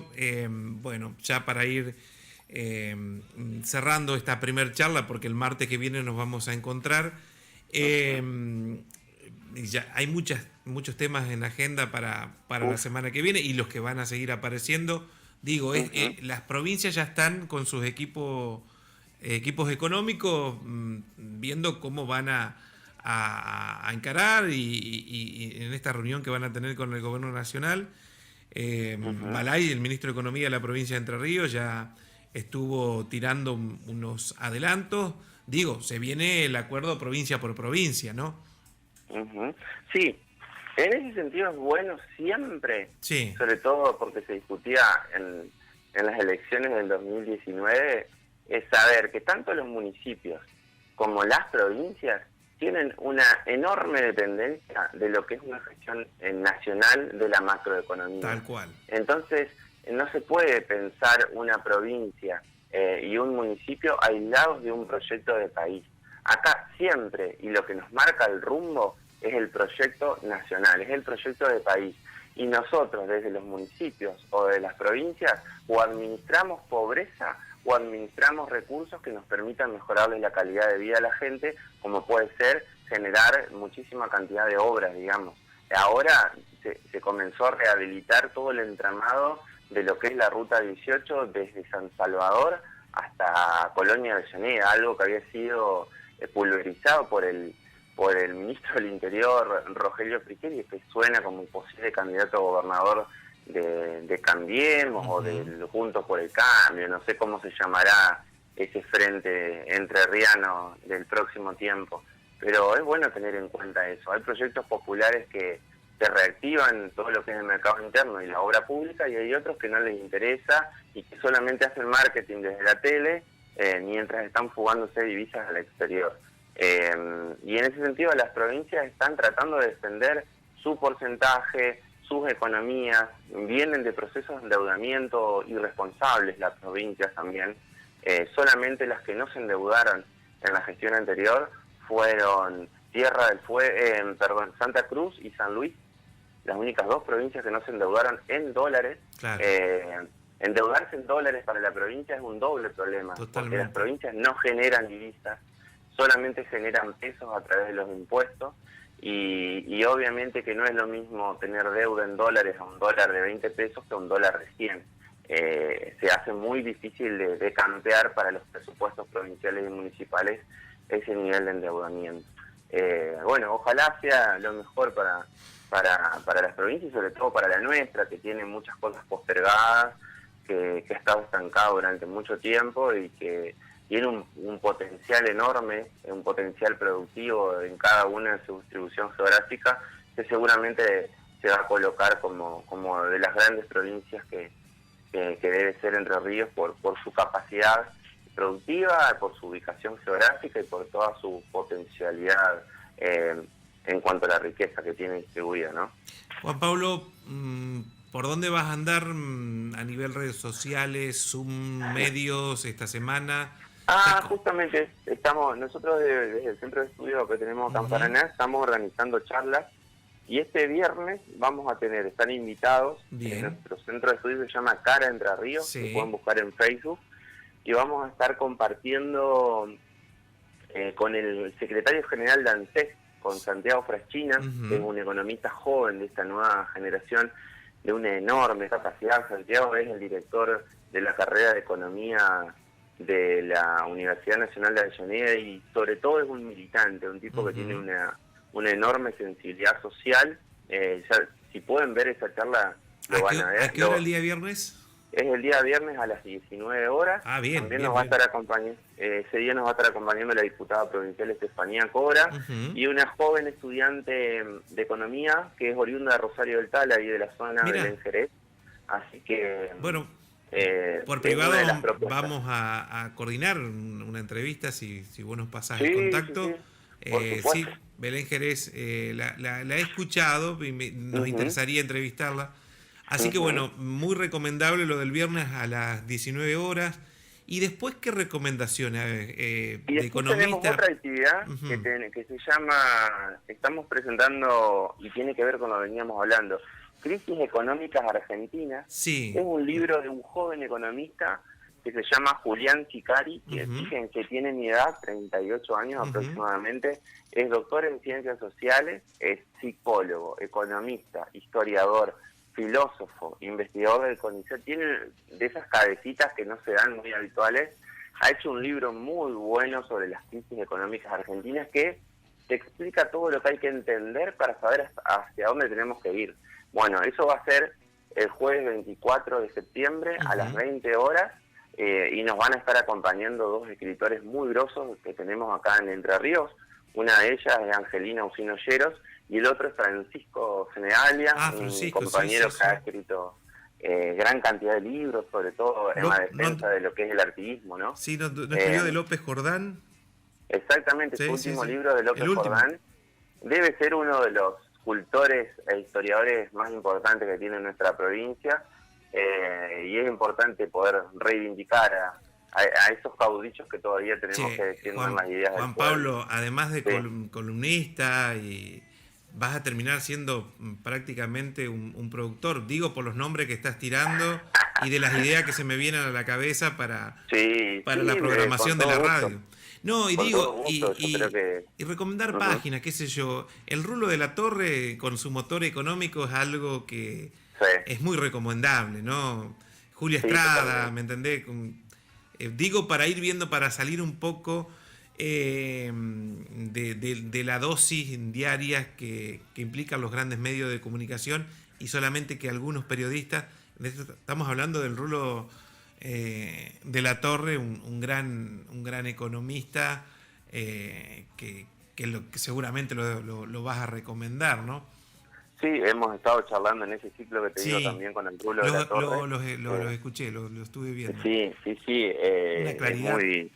bueno, ya para ir cerrando esta primer charla, porque el martes que viene nos vamos a encontrar, ya hay muchos temas en la agenda para la semana que viene y los que van a seguir apareciendo. Digo, las provincias ya están con sus equipos económicos viendo cómo van a encarar y en esta reunión que van a tener con el gobierno nacional. Balay, el ministro de Economía de la provincia de Entre Ríos, ya estuvo tirando unos adelantos. Digo, se viene el acuerdo provincia por provincia, ¿no? Sí, en ese sentido es bueno siempre, sí, sobre todo porque se discutía en las elecciones del 2019, es saber que tanto los municipios como las provincias tienen una enorme dependencia de lo que es una gestión nacional de la macroeconomía. Tal cual. Entonces, no se puede pensar una provincia y un municipio aislados de un proyecto de país. Acá siempre, y lo que nos marca el rumbo, es el proyecto nacional, es el proyecto de país. Y nosotros, desde los municipios o de las provincias, o administramos pobreza o administramos recursos que nos permitan mejorarles la calidad de vida a la gente, como puede ser generar muchísima cantidad de obras, digamos. Ahora se comenzó a rehabilitar todo el entramado de lo que es la Ruta 18 desde San Salvador hasta Colonia Avellaneda, algo que había sido pulverizado por el ministro del Interior, Rogelio Frigerio, que suena como un posible candidato a gobernador de Cambiemos o del Juntos por el Cambio, no sé cómo se llamará ese frente entrerriano del próximo tiempo, pero es bueno tener en cuenta eso. Hay proyectos populares que se reactivan todo lo que es el mercado interno y la obra pública, y hay otros que no les interesa y que solamente hacen marketing desde la tele mientras están fugándose divisas al exterior. Y en ese sentido las provincias están tratando de defender su porcentaje, sus economías, vienen de procesos de endeudamiento irresponsables las provincias también. Solamente las que no se endeudaron en la gestión anterior fueron Santa Cruz y San Luis, las únicas dos provincias que no se endeudaron en dólares. Claro. Endeudarse en dólares para la provincia es un doble problema. Totalmente. Porque las provincias no generan divisas, solamente generan pesos a través de los impuestos, y obviamente que no es lo mismo tener deuda en dólares a un dólar de 20 pesos que a un dólar de 100. Se hace muy difícil de campear para los presupuestos provinciales y municipales ese nivel de endeudamiento. Bueno, ojalá sea lo mejor para las provincias y sobre todo para la nuestra, que tiene muchas cosas postergadas, que ha estado estancado durante mucho tiempo y que tiene un potencial enorme, un potencial productivo en cada una de su distribución geográfica, que seguramente se va a colocar como de las grandes provincias que debe ser Entre Ríos por su capacidad productiva, por su ubicación geográfica y por toda su potencialidad en cuanto a la riqueza que tiene distribuida, ¿no? Juan Pablo, ¿por dónde vas a andar a nivel redes sociales, Zoom, medios esta semana? Justamente nosotros desde el centro de estudio que tenemos acá en Paraná, estamos organizando charlas, y este viernes vamos a están invitados. Bien. Nuestro centro de estudio se llama Cara Entre Ríos, sí. Lo pueden buscar en Facebook, y vamos a estar compartiendo con el secretario general de ANSES, con Santiago Fraschina, que es un economista joven de esta nueva generación, de una enorme capacidad. Santiago es el director de la carrera de Economía de la Universidad Nacional de Avellaneda, y sobre todo es un militante, un tipo que tiene una enorme sensibilidad social. Si pueden ver esa charla, lo van a ver. ¿A qué hora el día viernes? Es el día viernes a las 19 horas. Bien. También bien, nos va a estar acompañando, ese día nos va a estar acompañando la diputada provincial Estefanía Cora, y una joven estudiante de economía que es oriunda de Rosario del Tala y de la zona de Belén Jerez. Así que bueno, por privado vamos a coordinar una entrevista si vos nos pasás el contacto. Sí. Por Sí, supuesto. Belén Jerez, la he escuchado y nos interesaría entrevistarla. Así que Ujú. bueno, muy recomendable lo del viernes a las 19 horas. Y después, ¿qué recomendaciones Y de después tenemos economista? otra actividad Ujú. que se llama, estamos presentando, y tiene que ver con lo que veníamos hablando, Crisis Económicas Argentinas. Sí. Es un libro de un joven economista que se llama Julián Chicari, que Ujú, fíjense, tiene mi edad, 38 años ujú. aproximadamente, es doctor en ciencias sociales, es psicólogo, economista, historiador, filósofo, investigador del CONICET, tiene de esas cabecitas que no se dan muy habituales. Ha hecho un libro muy bueno sobre las crisis económicas argentinas que te explica todo lo que hay que entender para saber hacia dónde tenemos que ir. Bueno, eso va a ser el jueves 24 de septiembre a las Ujú. 20 horas y nos van a estar acompañando dos escritores muy grosos que tenemos acá en Entre Ríos. Una de ellas es Angelina Usino Lleros y el otro es Francisco Senegalia, Ah, un Francisco, sí, compañero sí, que ha sí. escrito gran cantidad de libros, sobre todo en la No, defensa de lo que es el artiguismo, ¿no? sí, no escribió de Eh, López Jordán. Exactamente, su Sí, sí, último sí. libro de El López último. Jordán debe ser uno de los cultores e historiadores más importantes que tiene nuestra provincia y es importante poder reivindicar a esos caudillos que todavía tenemos que Che, defiender las ideas del Juan pueblo. Pablo, además de Sí. columnista, y vas a terminar siendo prácticamente un productor, digo por los nombres que estás tirando y de las ideas que se me vienen a la cabeza Sí, para sí, la con programación de la todo gusto, radio. No, y con todo digo, gusto, yo creo que... y recomendar Ujú. páginas, qué sé yo. El Rulo de la Torre con su motor económico es algo que Sí, es muy recomendable, ¿no? Julia sí, Estrada, totalmente. ¿me entendés? Digo, para ir viendo, para salir un poco de la dosis diaria que implican los grandes medios de comunicación y solamente que algunos periodistas, estamos hablando del Rulo de la Torre, un gran economista que seguramente lo vas a recomendar, ¿no? Sí, hemos estado charlando en ese ciclo que te digo Sí, también con el Rulo de la Torre. los Eh, escuché, lo estuve viendo. sí, sí, sí, Una es claridad. muy...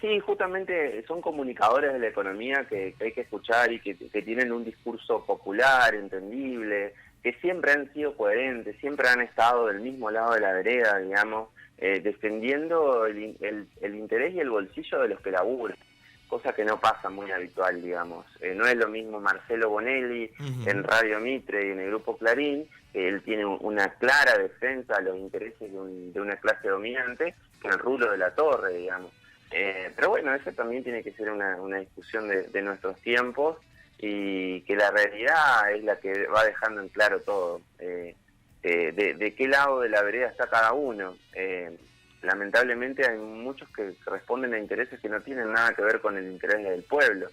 Sí, justamente son comunicadores de la economía que hay que escuchar y que tienen un discurso popular, entendible, que siempre han sido coherentes, siempre han estado del mismo lado de la vereda, digamos, defendiendo el interés y el bolsillo de los que laburan, cosa que no pasa muy habitual, digamos. No es lo mismo Marcelo Bonelli en Ujú. Radio Mitre y en el Grupo Clarín, que él tiene una clara defensa a los intereses de una clase dominante, que el Rulo de la Torre, digamos. Pero bueno, eso también tiene que ser una discusión de nuestros tiempos y que la realidad es la que va dejando en claro todo, de qué lado de la vereda está cada uno. Lamentablemente hay muchos que responden a intereses que no tienen nada que ver con el interés del pueblo,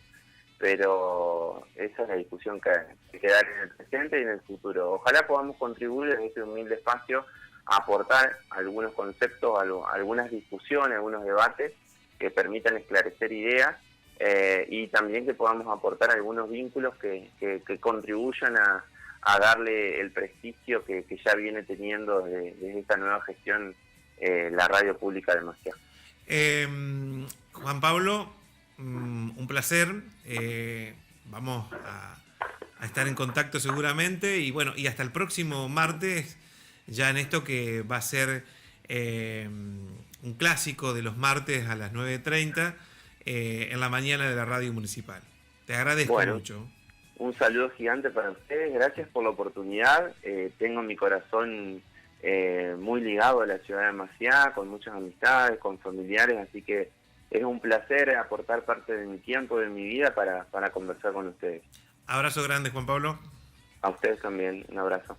pero esa es la discusión que hay que dar en el presente y en el futuro. Ojalá podamos contribuir en este humilde espacio a aportar algunos conceptos, algunas discusiones, algunos debates que permitan esclarecer ideas y también que podamos aportar algunos vínculos que contribuyan a darle el prestigio que ya viene teniendo desde esta nueva gestión la radio pública de Maciá. Juan Pablo, un placer. Vamos a estar en contacto seguramente y bueno, y hasta el próximo martes, ya en esto que va a ser un clásico de los martes a las 9:30 en la mañana de la radio municipal. Te agradezco Bueno, mucho. un saludo gigante para ustedes, gracias por la oportunidad. Tengo mi corazón muy ligado a la ciudad de Maciá, con muchas amistades, con familiares, así que es un placer aportar parte de mi tiempo, de mi vida para conversar con ustedes. Abrazo grande, Juan Pablo. A ustedes también, un abrazo.